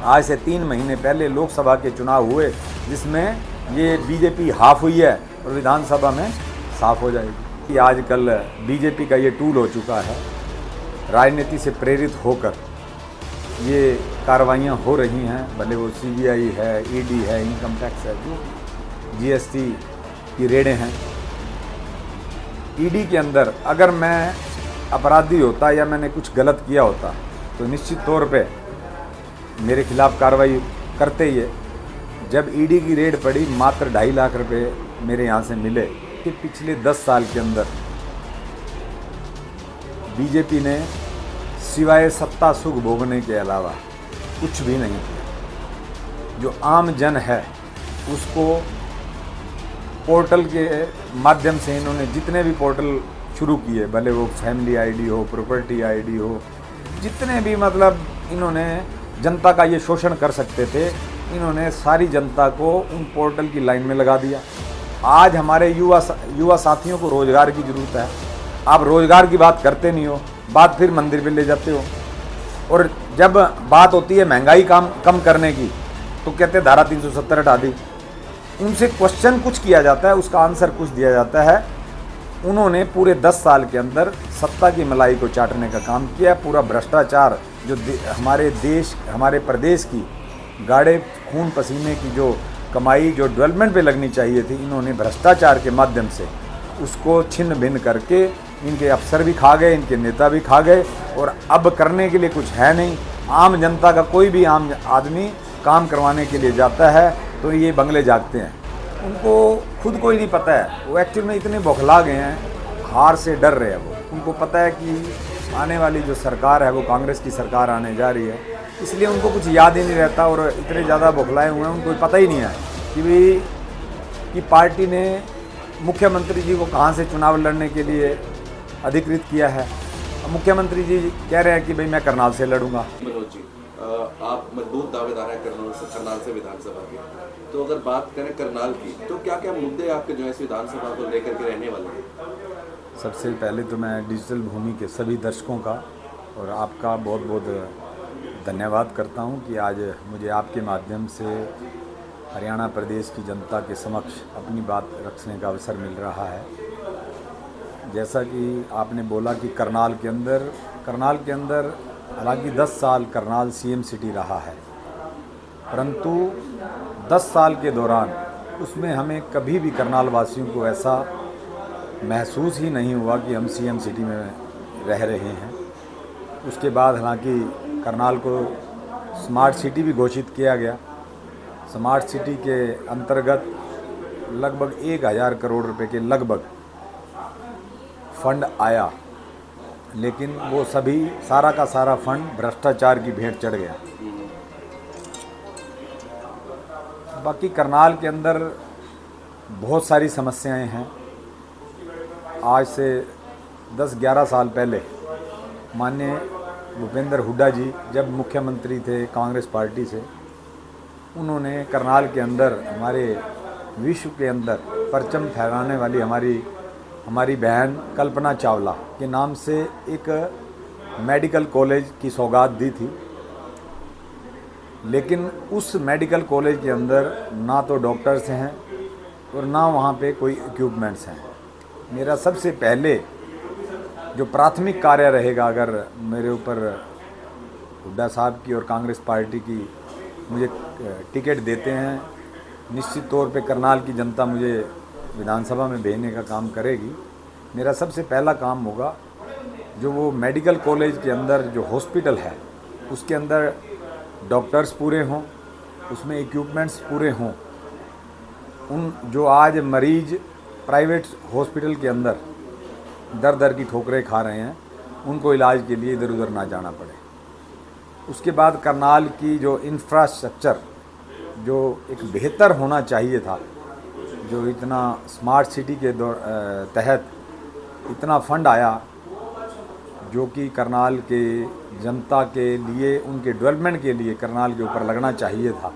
आज से 3 महीने पहले लोकसभा के चुनाव हुए जिसमें ये बीजेपी हाफ हुई है और विधानसभा में साफ हो जाएगी। आजकल बीजेपी का ये टूल हो चुका है, राजनीति से प्रेरित होकर ये कार्रवाइयाँ हो रही हैं, भले वो सीबीआई है, ईडी है, इनकम टैक्स है, जो जीएसटी की रेडें हैं। ईडी के अंदर अगर मैं अपराधी होता या मैंने कुछ गलत किया होता तो निश्चित तौर पे मेरे खिलाफ कार्रवाई करते ही है। जब ईडी की रेड पड़ी, मात्र 2.5 लाख रुपए मेरे यहाँ से मिले कि पिछले 10 साल के अंदर बीजेपी ने सिवाय सत्ता सुख भोगने के अलावा कुछ भी नहीं किया। जो आम जन है उसको पोर्टल के माध्यम से इन्होंने जितने भी पोर्टल शुरू किए, भले वो फैमिली आईडी हो, प्रॉपर्टी आईडी हो, जितने भी मतलब इन्होंने जनता का ये शोषण कर सकते थे, इन्होंने सारी जनता को उन पोर्टल की लाइन में लगा दिया। आज हमारे युवा साथियों को रोज़गार की ज़रूरत है, आप रोज़गार की बात करते नहीं हो, बात फिर मंदिर पे ले जाते हो। और जब बात होती है महंगाई कम करने की तो कहते हैं धारा 370 हटा दी। उनसे क्वेश्चन कुछ किया जाता है, उसका आंसर कुछ दिया जाता है। उन्होंने पूरे 10 साल के अंदर सत्ता की मलाई को चाटने का काम किया। पूरा भ्रष्टाचार जो हमारे देश, हमारे प्रदेश की गाढ़े खून पसीने की जो कमाई जो डेवलपमेंट पे लगनी चाहिए थी, इन्होंने भ्रष्टाचार के माध्यम से उसको छिन्न भिन्न करके इनके अफसर भी खा गए, इनके नेता भी खा गए और अब करने के लिए कुछ है नहीं। आम जनता का कोई भी आम आदमी काम करवाने के लिए जाता है तो ये बंगले जागते हैं, उनको खुद को ही नहीं पता है। वो एक्चुअल में इतने बौखला गए हैं, हार से डर रहे हैं वो। उनको पता है कि आने वाली जो सरकार है वो कांग्रेस की सरकार आने जा रही है, इसलिए उनको कुछ याद ही नहीं रहता और इतने ज़्यादा बौखलाए हुए हैं, उनको पता ही नहीं है कि पार्टी ने मुख्यमंत्री जी को कहाँ से चुनाव लड़ने के लिए अधिकृत किया है। मुख्यमंत्री जी कह रहे हैं कि भाई मैं करनाल से लड़ूंगा। मनोज जी, आप मजबूत दावेदार हैं करनाल से विधानसभा की, तो अगर बात करें करनाल की तो क्या क्या मुद्दे आपके जो है इस विधानसभा को लेकर के रहने वाले हैं? सबसे पहले तो मैं डिजिटल भूमि के सभी दर्शकों का और आपका बहुत बहुत धन्यवाद करता हूं कि आज मुझे आपके माध्यम से हरियाणा प्रदेश की जनता के समक्ष अपनी बात रखने का अवसर मिल रहा है। जैसा कि आपने बोला कि करनाल के अंदर हालांकि 10 साल करनाल सीएम सिटी रहा है, परंतु 10 साल के दौरान उसमें हमें कभी भी करनाल वासियों को ऐसा महसूस ही नहीं हुआ कि हम सीएम सिटी में रह रहे हैं। उसके बाद हालांकि करनाल को स्मार्ट सिटी भी घोषित किया गया। स्मार्ट सिटी के अंतर्गत लगभग 1000 करोड़ रुपए के लगभग फंड आया, लेकिन वो सभी सारा का सारा फंड भ्रष्टाचार की भेंट चढ़ गया। बाकी करनाल के अंदर बहुत सारी समस्याएं हैं। आज से 10-11 साल पहले माननीय भूपेंद्र हुड्डा जी जब मुख्यमंत्री थे कांग्रेस पार्टी से, उन्होंने करनाल के अंदर हमारे विश्व के अंदर परचम फहराने वाली हमारी बहन कल्पना चावला के नाम से एक मेडिकल कॉलेज की सौगात दी थी, लेकिन उस मेडिकल कॉलेज के अंदर ना तो डॉक्टर्स हैं और ना वहाँ पे कोई इक्विपमेंट्स हैं। मेरा सबसे पहले जो प्राथमिक कार्य रहेगा, अगर मेरे ऊपर हुड्डा साहब की और कांग्रेस पार्टी की मुझे टिकट देते हैं, निश्चित तौर पे करनाल की जनता मुझे विधानसभा में भेजने का काम करेगी। मेरा सबसे पहला काम होगा जो वो मेडिकल कॉलेज के अंदर जो हॉस्पिटल है उसके अंदर डॉक्टर्स पूरे हों, उसमें इक्विपमेंट्स पूरे हों। उन जो आज मरीज प्राइवेट हॉस्पिटल के अंदर दर दर की ठोकरें खा रहे हैं, उनको इलाज के लिए इधर उधर ना जाना पड़े। उसके बाद करनाल की जो इंफ्रास्ट्रक्चर जो एक बेहतर होना चाहिए था, जो इतना स्मार्ट सिटी के तहत इतना फंड आया जो कि करनाल के जनता के लिए, उनके डेवलपमेंट के लिए करनाल के ऊपर लगना चाहिए था,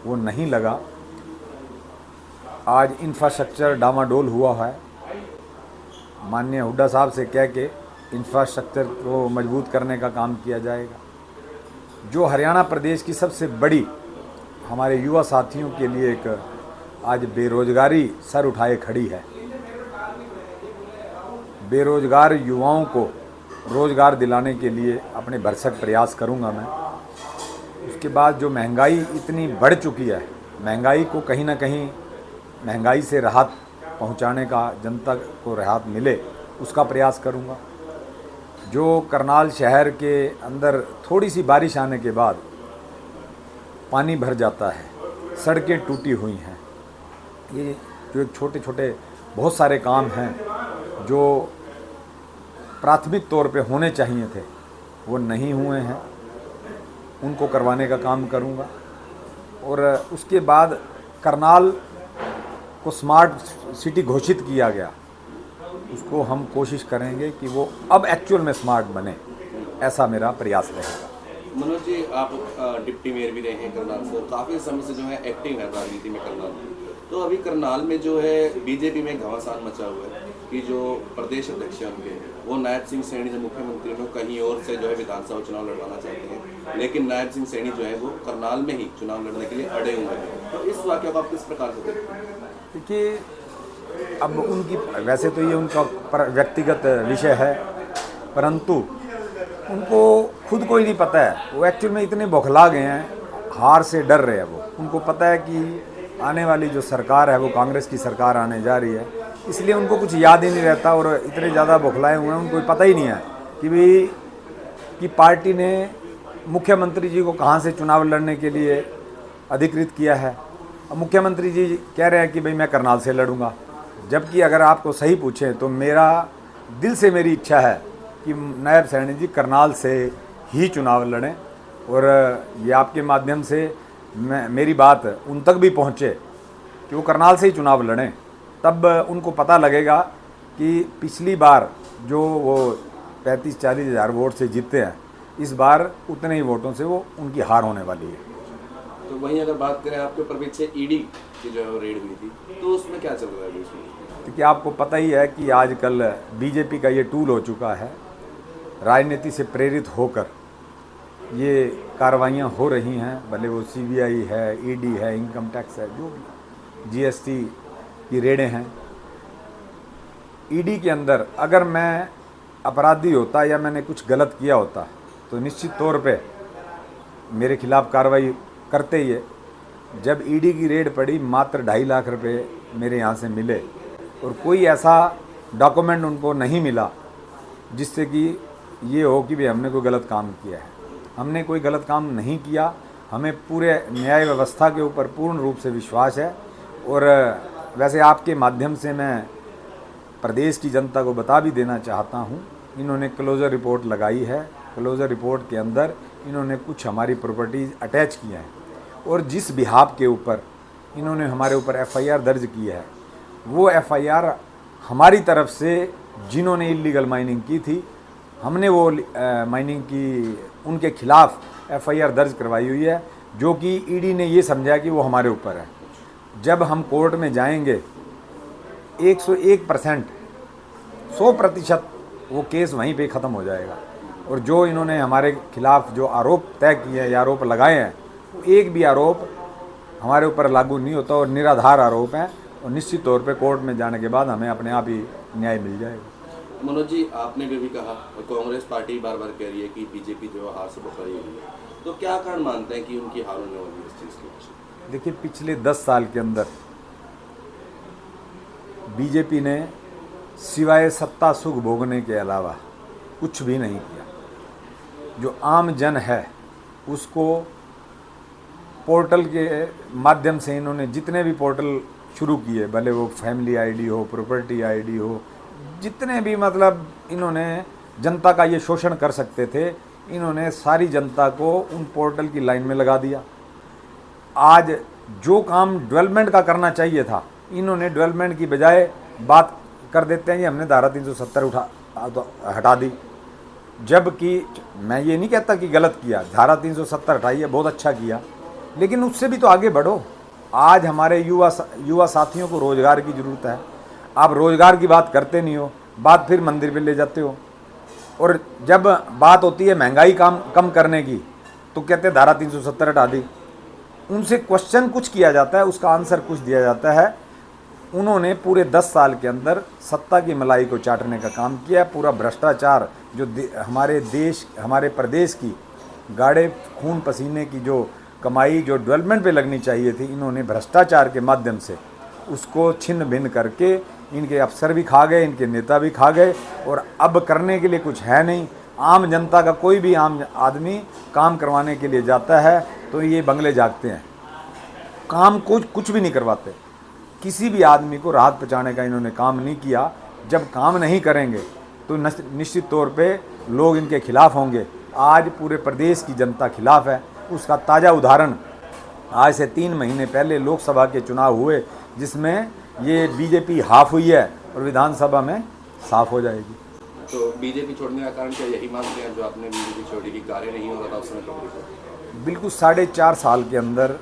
वो नहीं लगा। आज इंफ्रास्ट्रक्चर डामाडोल हुआ है। माननीय हुड्डा साहब से कह के इंफ्रास्ट्रक्चर को मजबूत करने का काम किया जाएगा। जो हरियाणा प्रदेश की सबसे बड़ी हमारे युवा साथियों के लिए एक आज बेरोजगारी सर उठाए खड़ी है। बेरोजगार युवाओं को रोजगार दिलाने के लिए अपने भरसक प्रयास करूंगा मैं। उसके बाद जो महंगाई इतनी बढ़ चुकी है, महंगाई को कहीं ना कहीं महंगाई से राहत पहुंचाने का, जनता को राहत मिले, उसका प्रयास करूंगा। जो करनाल शहर के अंदर थोड़ी सी बारिश आने के बाद पानी भर जाता है, सड़कें टूटी हुई हैं, ये जो एक छोटे छोटे बहुत सारे काम हैं जो प्राथमिक तौर पे होने चाहिए थे, वो नहीं हुए हैं, उनको करवाने का काम करूंगा। और उसके बाद करनाल को स्मार्ट सिटी घोषित किया गया, उसको हम कोशिश करेंगे कि वो अब एक्चुअल में स्मार्ट बने, ऐसा मेरा प्रयास रहेगा। मनोज जी, आप डिप्टी मेयर भी रहे हैं करनाल से, काफ़ी समय से जो है एक्टिव है राजनीति में करनाल। तो अभी करनाल में जो है बीजेपी में घमासान मचा हुआ है कि जो प्रदेश अध्यक्ष हैं उनके, वो नायब सिंह सैनी जो मुख्यमंत्री को कहीं और से जो है विधानसभा चुनाव लड़वाना चाहते हैं, लेकिन नायब सिंह सैनी जो है वो करनाल में ही चुनाव लड़ने के लिए अड़े हुए हैं। तो इस वाक़े को आप किस प्रकार से देखते हैं? देखिए, अब उनकी वैसे तो ये उनका व्यक्तिगत विषय है, परंतु उनको खुद को ही नहीं पता है, वो एक्चुअल में इतने बौखला गए हैं, हार से डर रहे हैं। वो उनको पता है कि आने वाली जो सरकार है वो कांग्रेस की सरकार आने जा रही है, इसलिए उनको कुछ याद ही नहीं रहता और इतने ज़्यादा बौखलाए हुए हैं, उनको पता ही नहीं है कि भाई कि पार्टी ने मुख्यमंत्री जी को कहाँ से चुनाव लड़ने के लिए अधिकृत किया है। अब मुख्यमंत्री जी कह रहे हैं कि भाई मैं करनाल से लड़ूंगा, जबकि अगर आपको सही पूछें तो मेरा दिल से मेरी इच्छा है कि नायब सैनी जी करनाल से ही चुनाव लड़ें। और ये आपके माध्यम से मेरी बात उन तक भी पहुँचे कि वो करनाल से ही चुनाव लड़ें, तब उनको पता लगेगा कि पिछली बार जो वो 35-40 हज़ार वोट से जीते हैं, इस बार उतने ही वोटों से वो उनकी हार होने वाली है। तो वहीं अगर बात करें आपके ऊपर पीछे ईडी की जो है वो रेड हुई थी, तो उसमें क्या चल रहा है इसमें? क्योंकि आपको पता ही है कि आजकल बीजेपी का ये टूल हो चुका है, राजनीति से प्रेरित होकर ये कार्रवाइयाँ हो रही हैं, भले वो सीबीआई है, ईडी है, इनकम टैक्स है, जो भी जीएसटी की रेडें हैं। ईडी के अंदर अगर मैं अपराधी होता या मैंने कुछ गलत किया होता तो निश्चित तौर पे मेरे खिलाफ कार्रवाई करते ही है। जब ईडी की रेड पड़ी, मात्र 2.5 लाख रुपए मेरे यहाँ से मिले और कोई ऐसा डॉक्यूमेंट उनको नहीं मिला जिससे कि ये हो कि भाई हमने कोई गलत काम किया है। हमने कोई गलत काम नहीं किया, हमें पूरे न्याय व्यवस्था के ऊपर पूर्ण रूप से विश्वास है। और वैसे आपके माध्यम से मैं प्रदेश की जनता को बता भी देना चाहता हूँ, इन्होंने क्लोजर रिपोर्ट लगाई है। क्लोजर रिपोर्ट के अंदर इन्होंने कुछ हमारी प्रॉपर्टीज़ अटैच किया है और जिस बिहाफ के ऊपर इन्होंने हमारे ऊपर एफआईआर दर्ज की है, वो एफआईआर हमारी तरफ से जिन्होंने इलीगल माइनिंग की थी, हमने वो माइनिंग की उनके खिलाफ एफआईआर दर्ज करवाई हुई है, जो कि ईडी ने ये समझा कि वो हमारे ऊपर है। जब हम कोर्ट में जाएंगे 101%, 100% वो केस वहीं पे ख़त्म हो जाएगा। और जो इन्होंने हमारे खिलाफ जो आरोप तय किए हैं या आरोप लगाए हैं, वो एक भी आरोप हमारे ऊपर लागू नहीं होता और निराधार आरोप हैं, और निश्चित तौर पे कोर्ट में जाने के बाद हमें अपने आप ही न्याय मिल जाएगा। मनोज जी, आपने भी कहा कांग्रेस पार्टी बार बार कह रही है कि बीजेपी जो हार से बखरी हुई है, तो क्या कारण मानते हैं कि उनकी हार होने वाली है इस चीज़ की? देखिए, पिछले 10 साल के अंदर बीजेपी ने सिवाय सत्ता सुख भोगने के अलावा कुछ भी नहीं किया। जो आम जन है उसको पोर्टल के माध्यम से इन्होंने जितने भी पोर्टल शुरू किए, भले वो फैमिली आईडी हो, प्रॉपर्टी आईडी हो, जितने भी मतलब इन्होंने जनता का ये शोषण कर सकते थे, इन्होंने सारी जनता को उन पोर्टल की लाइन में लगा दिया। आज जो काम डेवलपमेंट का करना चाहिए था, इन्होंने डेवलपमेंट की बजाय बात कर देते हैं कि हमने धारा 370 हटा दी। जबकि मैं ये नहीं कहता कि गलत किया, धारा 370 हटाई है, बहुत अच्छा किया, लेकिन उससे भी तो आगे बढ़ो। आज हमारे युवा साथियों को रोज़गार की ज़रूरत है, आप रोज़गार की बात करते नहीं हो, बात फिर मंदिर पे ले जाते हो। और जब बात होती है महंगाई कम करने की, तो कहते हैं धारा 370 हटा दी। उनसे क्वेश्चन कुछ किया जाता है, उसका आंसर कुछ दिया जाता है। उन्होंने पूरे 10 साल के अंदर सत्ता की मलाई को चाटने का काम किया। पूरा भ्रष्टाचार जो हमारे प्रदेश की गाढ़े खून पसीने की जो कमाई जो डेवलपमेंट पे लगनी चाहिए थी, इन्होंने भ्रष्टाचार के माध्यम से उसको छिन्न भिन्न करके इनके अफसर भी खा गए, इनके नेता भी खा गए, और अब करने के लिए कुछ है नहीं। आम जनता का कोई भी आम आदमी काम करवाने के लिए जाता है तो ये बंगले जागते हैं, काम कुछ भी नहीं करवाते। किसी भी आदमी को राहत पहुँचाने का इन्होंने काम नहीं किया। जब काम नहीं करेंगे तो निश्चित तौर पे लोग इनके खिलाफ होंगे। आज पूरे प्रदेश की जनता खिलाफ है। उसका ताज़ा उदाहरण आज से 3 महीने पहले लोकसभा के चुनाव हुए, जिसमें ये बीजेपी हाफ हुई है और विधानसभा में साफ हो जाएगी। तो बीजेपी छोड़ने का कारण क्या यही मानते हैं जो आपने बीजेपी छोड़ी कि कार्य नहीं हो रहा था उस समय पब्लिक को? बिल्कुल 4.5 साल के अंदर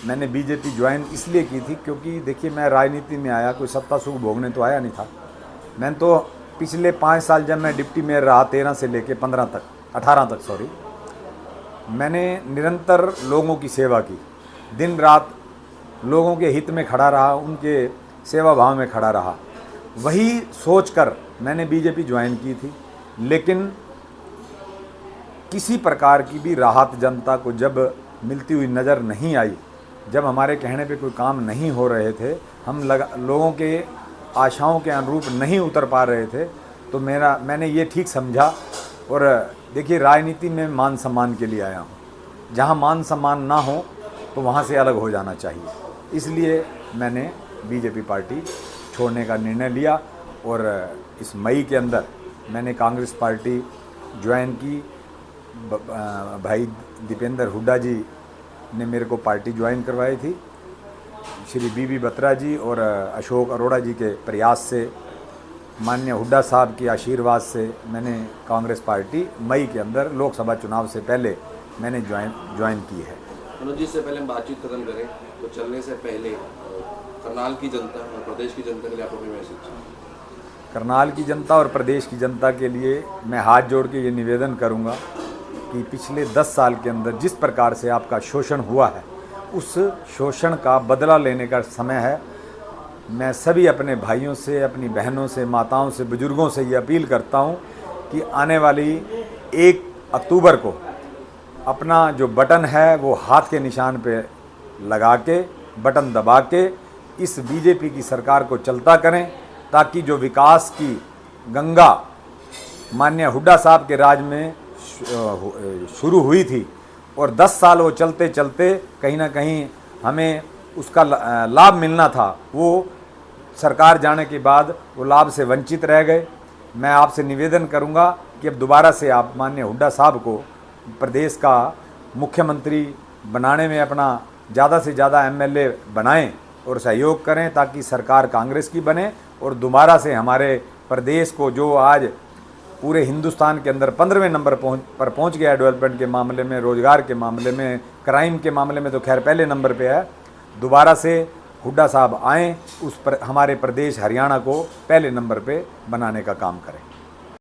मैंने बीजेपी ज्वाइन इसलिए की थी क्योंकि देखिए, मैं राजनीति में आया, कोई सत्ता सुख भोगने तो आया नहीं था। मैंने तो पिछले 5 साल जब मैं डिप्टी मेयर रहा, 13 से लेके 18 तक मैंने निरंतर लोगों की सेवा की, दिन रात लोगों के हित में खड़ा रहा, उनके सेवा भाव में खड़ा रहा। वही सोचकर मैंने बीजेपी ज्वाइन की थी। लेकिन किसी प्रकार की भी राहत जनता को जब मिलती हुई नज़र नहीं आई, जब हमारे कहने पे कोई काम नहीं हो रहे थे, हम लोगों के आशाओं के अनुरूप नहीं उतर पा रहे थे, तो मैंने ये ठीक समझा। और देखिए, राजनीति में मान सम्मान के लिए आया हूँ। जहाँ मान सम्मान ना हो तो वहाँ से अलग हो जाना चाहिए। इसलिए मैंने बीजेपी पार्टी छोड़ने का निर्णय लिया और इस मई के अंदर मैंने कांग्रेस पार्टी ज्वाइन की। भाई दीपेंद्र हुड्डा जी ने मेरे को पार्टी ज्वाइन करवाई थी। श्री बीबी बत्रा जी और अशोक अरोड़ा जी के प्रयास से, माननीय हुड्डा साहब के आशीर्वाद से मैंने कांग्रेस पार्टी मई के अंदर लोकसभा चुनाव से पहले मैंने ज्वाइन की है। मनोज जी, से पहले हम बातचीत खत्म करें तो चलने से पहले करनाल की जनता और प्रदेश की जनता के लिए आप अपने मैसेज? करनाल की जनता और प्रदेश की जनता के लिए मैं हाथ जोड़ के ये निवेदन करूँगा कि पिछले 10 साल के अंदर जिस प्रकार से आपका शोषण हुआ है, उस शोषण का बदला लेने का समय है। मैं सभी अपने भाइयों से, अपनी बहनों से, माताओं से, बुजुर्गों से ये अपील करता हूँ कि आने वाली 1 अक्टूबर को अपना जो बटन है वो हाथ के निशान पे लगा के, बटन दबा के इस बीजेपी की सरकार को चलता करें, ताकि जो विकास की गंगा माननीय हुड्डा साहब के राज में शुरू हुई थी और 10 साल वो चलते चलते कहीं ना कहीं हमें उसका लाभ मिलना था, वो सरकार जाने के बाद वो लाभ से वंचित रह गए। मैं आपसे निवेदन करूंगा कि अब दोबारा से आप माननीय हुड्डा साहब को प्रदेश का मुख्यमंत्री बनाने में अपना ज़्यादा से ज़्यादा MLA बनाएं और सहयोग करें, ताकि सरकार कांग्रेस की बने और दोबारा से हमारे प्रदेश को, जो आज पूरे हिंदुस्तान के अंदर 15वें नंबर पर पहुंच गया डेवलपमेंट के मामले में, रोजगार के मामले में, क्राइम के मामले में तो खैर पहले नंबर पे है, दोबारा से हुड्डा साहब आएँ, हमारे प्रदेश हरियाणा को पहले नंबर पे बनाने का काम करें।